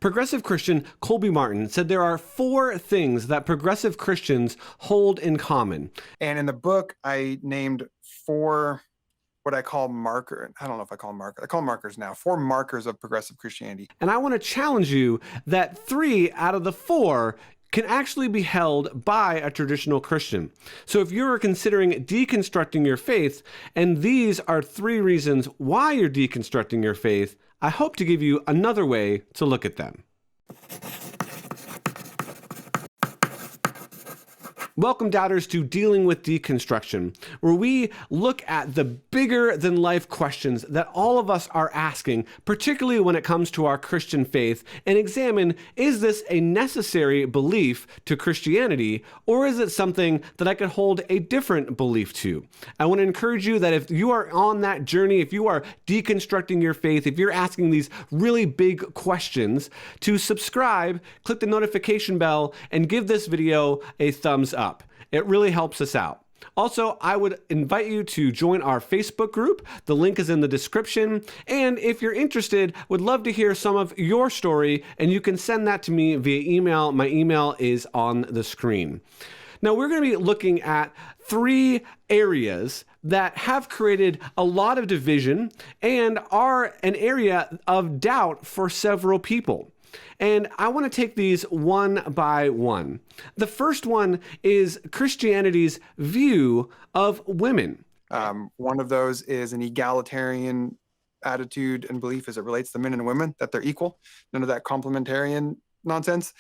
Progressive Christian Colby Martin said there are 4 things that progressive Christians hold in common. And in the book, I named 4 what I call marker. I don't know if I call them markers. I call them markers now. 4 markers of progressive Christianity. And I want to challenge you that 3 out of the 4 can actually be held by a traditional Christian. So if you're considering deconstructing your faith, and these are 3 reasons why you're deconstructing your faith, I hope to give you another way to look at them. Welcome, doubters, to Dealing with Deconstruction, where we look at the bigger-than-life questions that all of us are asking, particularly when it comes to our Christian faith, and examine, is this a necessary belief to Christianity, or is it something that I could hold a different belief to? I want to encourage you that if you are on that journey, if you are deconstructing your faith, if you're asking these really big questions, to subscribe, click the notification bell, and give this video a thumbs up. It really helps us out. Also, I would invite you to join our Facebook group. The link is in the description. And if you're interested, would love to hear some of your story, and you can send that to me via email. My email is on the screen. Now, we're going to be looking at 3 areas that have created a lot of division and are an area of doubt for several people. And I want to take these one by one. The first one is Christianity's view of women. One of those is an egalitarian attitude and belief as it relates to men and women, that they're equal. None of that complementarian nonsense.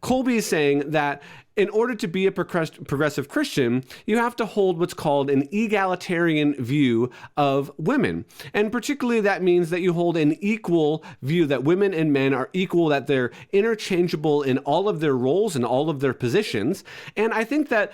Colby is saying that in order to be a progressive Christian, you have to hold what's called an egalitarian view of women. And particularly that means that you hold an equal view, that women and men are equal, that they're interchangeable in all of their roles and all of their positions. And I think that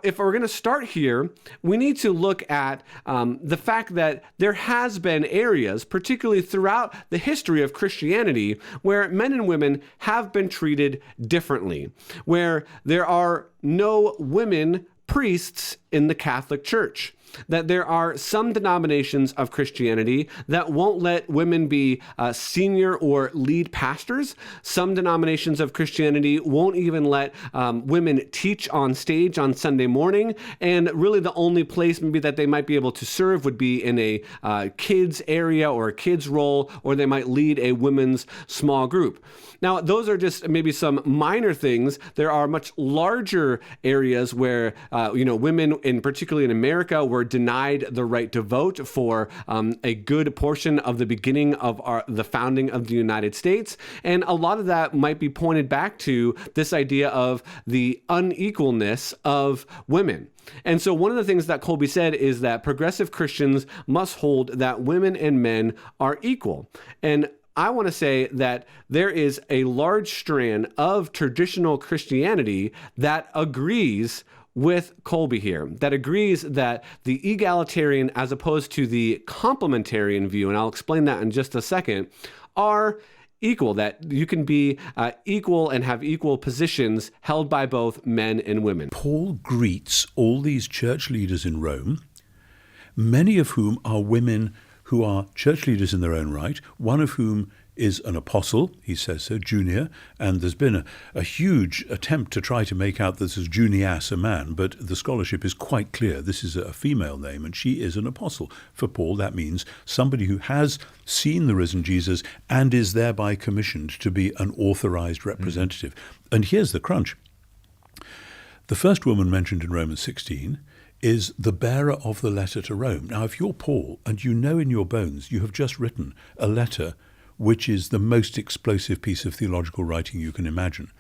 if we're going to start here, we need to look at the fact that there has been areas, particularly throughout the history of Christianity, where men and women have been treated differently, where there are no women priests in the Catholic Church, that there are some denominations of Christianity that won't let women be senior or lead pastors. Some denominations of Christianity won't even let women teach on stage on Sunday morning. And really the only place maybe that they might be able to serve would be in a kids area or a kids role, or they might lead a women's small group. Now, those are just maybe some minor things. There are much larger areas where, women, particularly in America, were denied the right to vote for a good portion of the beginning of the founding of the United States. And a lot of that might be pointed back to this idea of the unequalness of women. And so one of the things that Colby said is that progressive Christians must hold that women and men are equal. And I want to say that there is a large strand of traditional Christianity that agrees with Colby here, that agrees that the egalitarian as opposed to the complementarian view, and I'll explain that in just a second, are equal, that you can be equal and have equal positions held by both men and women. Paul greets all these church leaders in Rome, many of whom are women who are church leaders in their own right, one of whom is an apostle, he says so, Junia, and there's been a huge attempt to try to make out this is Junias, a man, but the scholarship is quite clear. This is a female name, and she is an apostle. For Paul, that means somebody who has seen the risen Jesus and is thereby commissioned to be an authorized representative. And here's the crunch. The first woman mentioned in Romans 16 is the bearer of the letter to Rome. Now, if you're Paul and you know in your bones you have just written a letter which is the most explosive piece of theological writing you can imagine,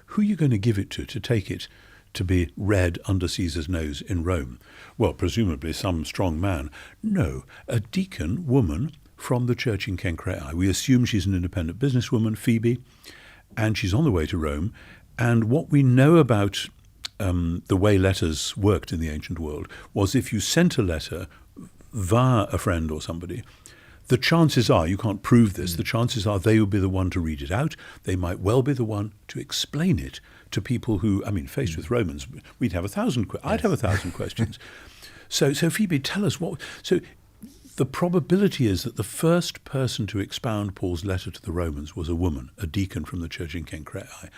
who are you going to give it to take it to be read under Caesar's nose in Rome? Well, presumably some strong man. No, a deacon woman from the church in Cenchreae. We assume she's an independent businesswoman, Phoebe, and she's on the way to Rome. And what we know about the way letters worked in the ancient world was if you sent a letter via a friend or somebody, the chances are, you can't prove this, the chances are they will be the one to read it out. They might well be the one to explain it to people who, faced with Romans, we'd have 1,000, I'd have 1,000 questions. So Phoebe, tell us what, so The probability is that the first person to expound Paul's letter to the Romans was a woman, a deacon from the church in Cenchreae.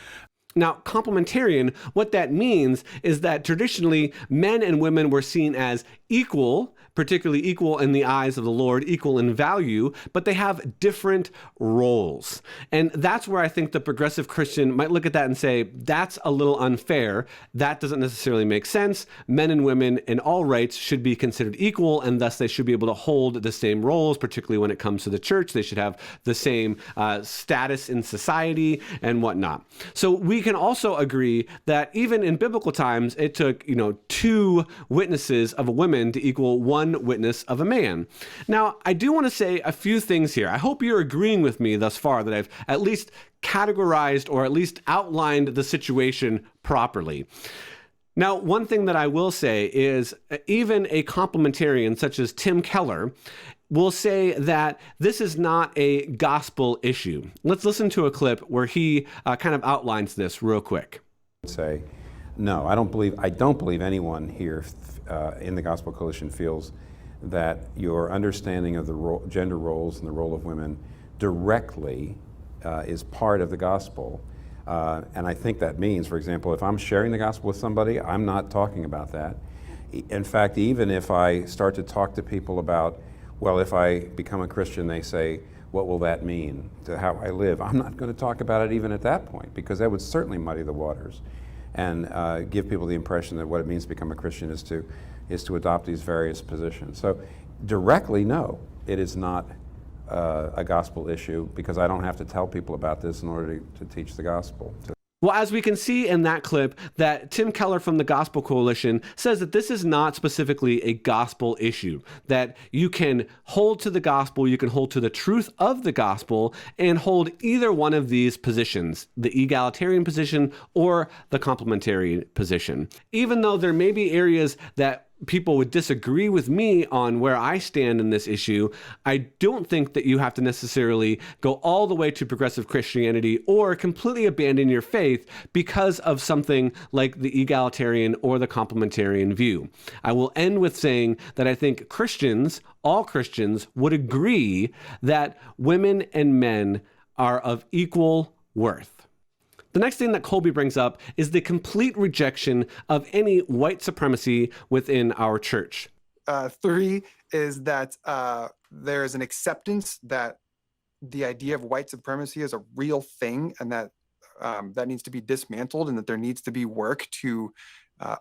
Now, complementarian, what that means is that traditionally men and women were seen as equal, particularly equal in the eyes of the Lord, equal in value, but they have different roles. And that's where I think the progressive Christian might look at that and say, that's a little unfair. That doesn't necessarily make sense. Men and women in all rights should be considered equal, and thus they should be able to hold the same roles, particularly when it comes to the church. They should have the same status in society and whatnot. So we can also agree that even in biblical times, it took, 2 witnesses of a woman to equal 1 witness of a man. Now, I do want to say a few things here. I hope you're agreeing with me thus far that I've at least categorized or at least outlined the situation properly. Now, one thing that I will say is even a complementarian such as Tim Keller will say that this is not a gospel issue. Let's listen to a clip where he kind of outlines this real quick. Say, no, I don't believe anyone here in the Gospel Coalition feels that your understanding of the gender roles and the role of women directly is part of the gospel. And I think that means, for example, if I'm sharing the gospel with somebody, I'm not talking about that. In fact, even if I start to talk to people about, well, if I become a Christian, they say, what will that mean to how I live? I'm not going to talk about it even at that point, because that would certainly muddy the waters and give people the impression that what it means to become a Christian is to adopt these various positions. So directly, no, it is not a gospel issue, because I don't have to tell people about this in order to teach the gospel. Well, as we can see in that clip, that Tim Keller from the Gospel Coalition says that this is not specifically a gospel issue, that you can hold to the gospel, you can hold to the truth of the gospel, and hold either one of these positions, the egalitarian position or the complementarian position. Even though there may be areas that people would disagree with me on where I stand in this issue, I don't think that you have to necessarily go all the way to progressive Christianity or completely abandon your faith because of something like the egalitarian or the complementarian view. I will end with saying that I think Christians, all Christians, would agree that women and men are of equal worth. The next thing that Colby brings up is the complete rejection of any white supremacy within our church. 3 is that there is an acceptance that the idea of white supremacy is a real thing, and that that needs to be dismantled, and that there needs to be work to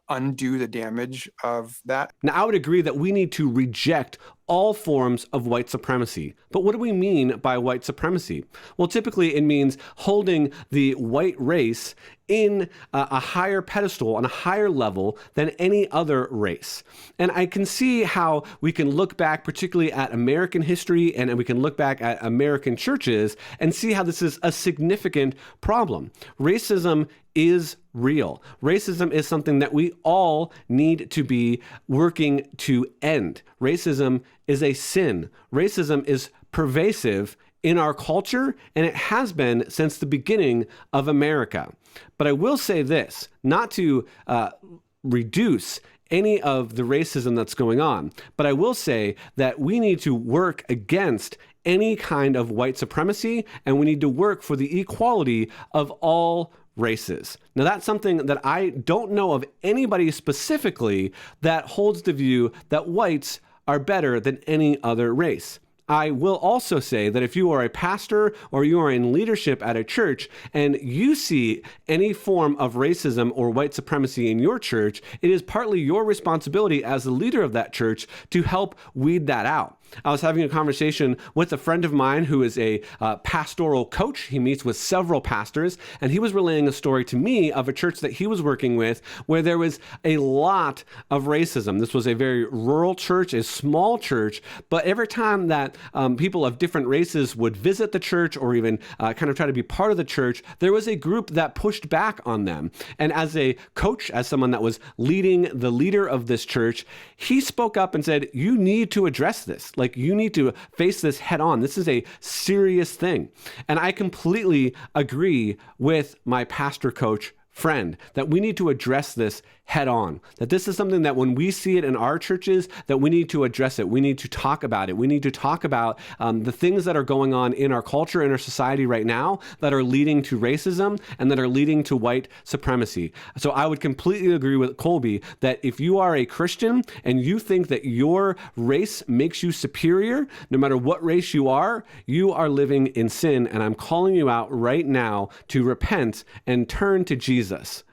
undo the damage of that. Now, I would agree that we need to reject all forms of white supremacy. But what do we mean by white supremacy? Well, typically it means holding the white race in a higher pedestal, on a higher level than any other race. And I can see how we can look back particularly at American history, and we can look back at American churches and see how this is a significant problem. Racism is real. Racism is something that we all need to be working to end. Racism is a sin. Racism is pervasive in our culture, and it has been since the beginning of America. But I will say this, not to reduce any of the racism that's going on, but I will say that we need to work against any kind of white supremacy, and we need to work for the equality of all races. Now, that's something that I don't know of anybody specifically that holds the view that whites are better than any other race. I will also say that if you are a pastor or you are in leadership at a church and you see any form of racism or white supremacy in your church, it is partly your responsibility as the leader of that church to help weed that out. I was having a conversation with a friend of mine who is a pastoral coach. He meets with several pastors, and he was relaying a story to me of a church that he was working with where there was a lot of racism. This was a very rural church, a small church, but every time that people of different races would visit the church or even kind of try to be part of the church, there was a group that pushed back on them. And as a coach, as someone that was leading the leader of this church, he spoke up and said, you need to address this. Like, you need to face this head on. This is a serious thing. And I completely agree with my pastor coach friend, that we need to address this head on. That this is something that when we see it in our churches, that we need to address it. We need to talk about it. We need to talk about the things that are going on in our culture, in our society right now that are leading to racism and that are leading to white supremacy. So I would completely agree with Colby that if you are a Christian and you think that your race makes you superior, no matter what race you are living in sin. And I'm calling you out right now to repent and turn to Jesus.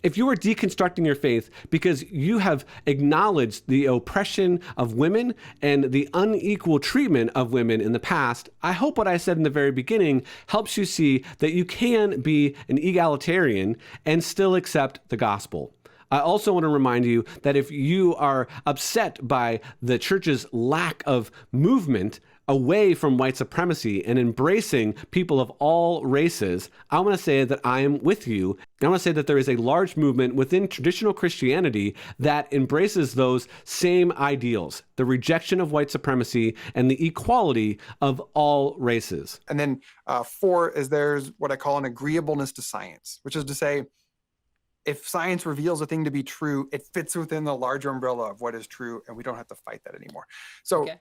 If you are deconstructing your faith because you have acknowledged the oppression of women and the unequal treatment of women in the past, I hope what I said in the very beginning helps you see that you can be an egalitarian and still accept the gospel. I also want to remind you that if you are upset by the church's lack of movement away from white supremacy and embracing people of all races, I want to say that I am with you. I want to say that there is a large movement within traditional Christianity that embraces those same ideals, the rejection of white supremacy and the equality of all races. And then 4 is there's what I call an agreeableness to science, which is to say, if science reveals a thing to be true, it fits within the larger umbrella of what is true, and we don't have to fight that anymore. So. Okay.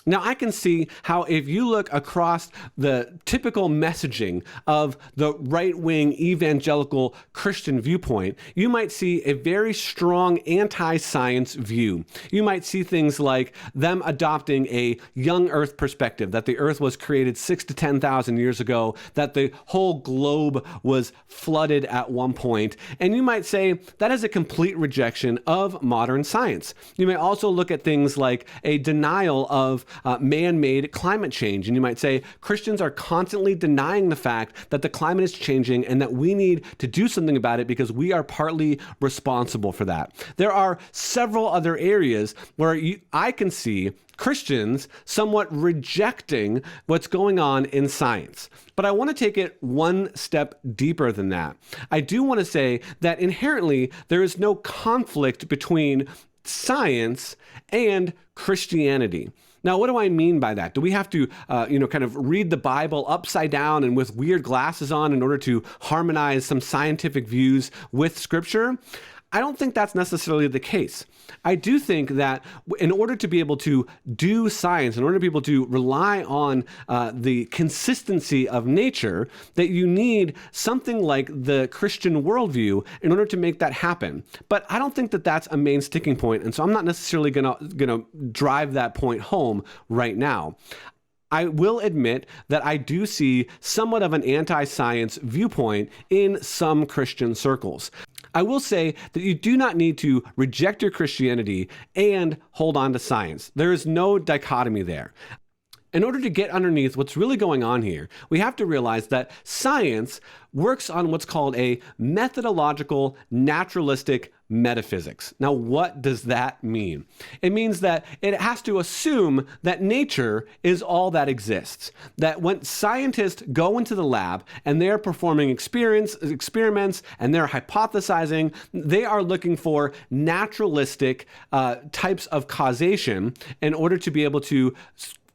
Now, I can see how if you look across the typical messaging of the right-wing evangelical Christian viewpoint, you might see a very strong anti-science view. You might see things like them adopting a young Earth perspective, that the Earth was created 6,000 to 10,000 years ago, that the whole globe was flooded at one point. And you might say that is a complete rejection of modern science. You may also look at things like a denial of man-made climate change. And you might say Christians are constantly denying the fact that the climate is changing and that we need to do something about it because we are partly responsible for that. There are several other areas where I can see Christians somewhat rejecting what's going on in science. But I want to take it one step deeper than that. I do want to say that inherently there is no conflict between science and Christianity. Now, what do I mean by that? Do we have to, kind of read the Bible upside down and with weird glasses on in order to harmonize some scientific views with Scripture? I don't think that's necessarily the case. I do think that in order to be able to do science, in order to be able to rely on the consistency of nature, that you need something like the Christian worldview in order to make that happen. But I don't think that that's a main sticking point, and so I'm not necessarily gonna drive that point home right now. I will admit that I do see somewhat of an anti-science viewpoint in some Christian circles. I will say that you do not need to reject your Christianity and hold on to science. There is no dichotomy there. In order to get underneath what's really going on here, we have to realize that science works on what's called a methodological naturalistic metaphysics. Now, what does that mean? It means that it has to assume that nature is all that exists. That when scientists go into the lab and they're performing experiments and they're hypothesizing, they are looking for naturalistic types of causation in order to be able to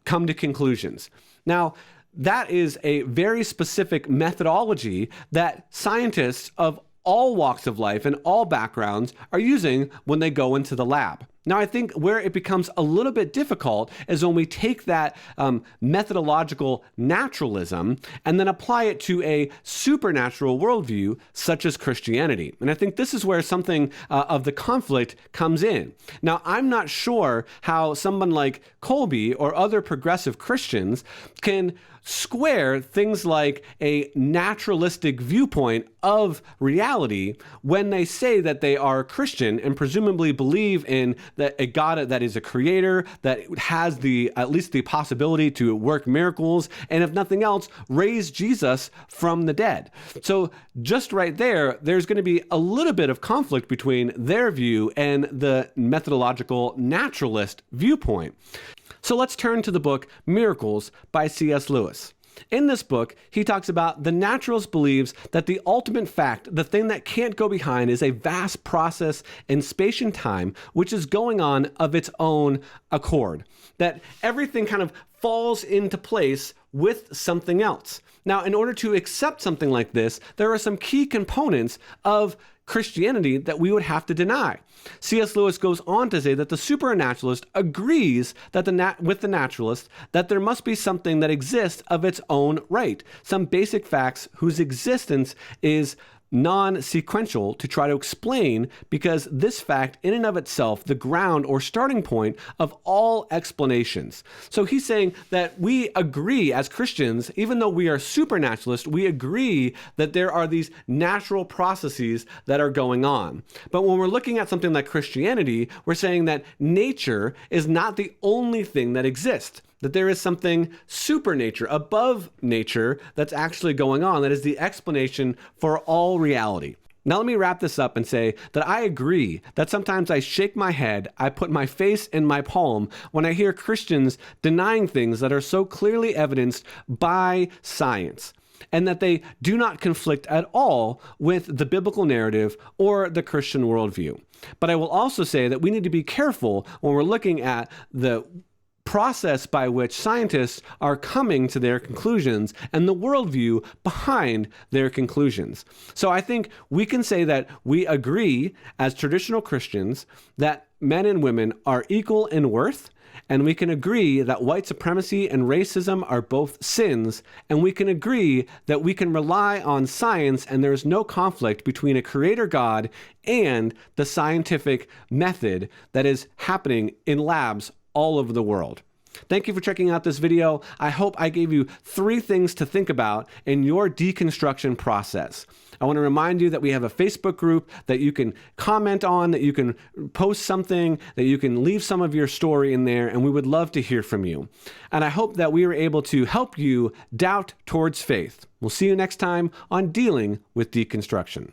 come to conclusions. Now, that is a very specific methodology that scientists of all walks of life and all backgrounds are using when they go into the lab. Now, I think where it becomes a little bit difficult is when we take that methodological naturalism and then apply it to a supernatural worldview such as Christianity. And I think this is where something of the conflict comes in. Now, I'm not sure how someone like Colby or other progressive Christians can square things like a naturalistic viewpoint of reality when they say that they are Christian and presumably believe in that a God that is a creator, that has at least the possibility to work miracles, and if nothing else, raise Jesus from the dead. So just right there's going to be a little bit of conflict between their view and the methodological naturalist viewpoint. So let's turn to the book Miracles by C.S. Lewis. In this book, he talks about the naturalist believes that the ultimate fact, the thing that can't go behind, is a vast process in space and time, which is going on of its own accord. That everything kind of falls into place with something else. Now, in order to accept something like this, there are some key components of Christianity that we would have to deny. C.S. Lewis goes on to say that the supernaturalist agrees that with the naturalist that there must be something that exists of its own right, some basic facts whose existence is non-sequential to try to explain, because this fact in and of itself, the ground or starting point of all explanations. So he's saying that we agree as Christians, even though we are supernaturalists, we agree that there are these natural processes that are going on. But when we're looking at something like Christianity, we're saying that nature is not the only thing that exists, that there is something supernature, above nature, that's actually going on, that is the explanation for all reality. Now let me wrap this up and say that I agree that sometimes I shake my head, I put my face in my palm when I hear Christians denying things that are so clearly evidenced by science, and that they do not conflict at all with the biblical narrative or the Christian worldview. But I will also say that we need to be careful when we're looking at the process by which scientists are coming to their conclusions and the worldview behind their conclusions. So I think we can say that we agree as traditional Christians that men and women are equal in worth, and we can agree that white supremacy and racism are both sins, and we can agree that we can rely on science and there is no conflict between a creator God and the scientific method that is happening in labs all over the world. Thank you for checking out this video. I hope I gave you 3 things to think about in your deconstruction process. I want to remind you that we have a Facebook group that you can comment on, that you can post something, that you can leave some of your story in there, and we would love to hear from you. And I hope that we were able to help you doubt towards faith. We'll see you next time on Dealing with Deconstruction.